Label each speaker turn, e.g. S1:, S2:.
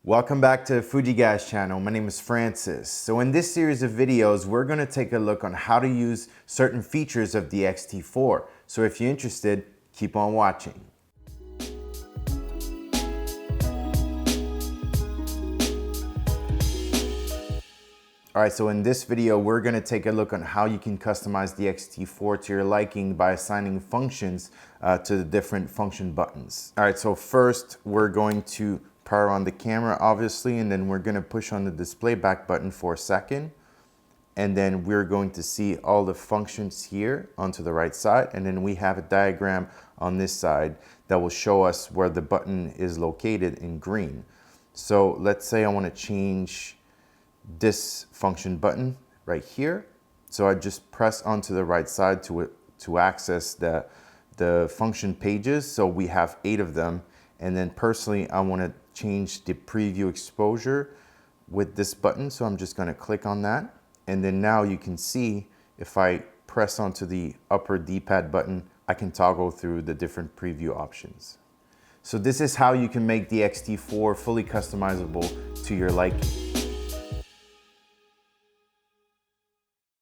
S1: Welcome back to Fuji Guy's channel. My name is Francis. So in this series of videos, we're going to take a look on how to use certain features of the X-T4. So if you're interested, keep on watching. All right, so in this video, we're going to take a look on how you can customize the X-T4 to your liking by assigning functions to the different function buttons. All right, so first we're going to power on the camera, obviously, and then we're going to push on the display back button for a second. And then we're going to see all the functions here onto the right side. And then we have a diagram on this side that will show us where the button is located in green. So let's say I want to change this function button right here. So I just press onto the right side to access the function pages. So we have 8 of them. And then personally, I want to change the preview exposure with this button. So I'm just going to click on that. And then now you can see if I press onto the upper D-pad button, I can toggle through the different preview options. So this is how you can make the X-T4 fully customizable to your liking.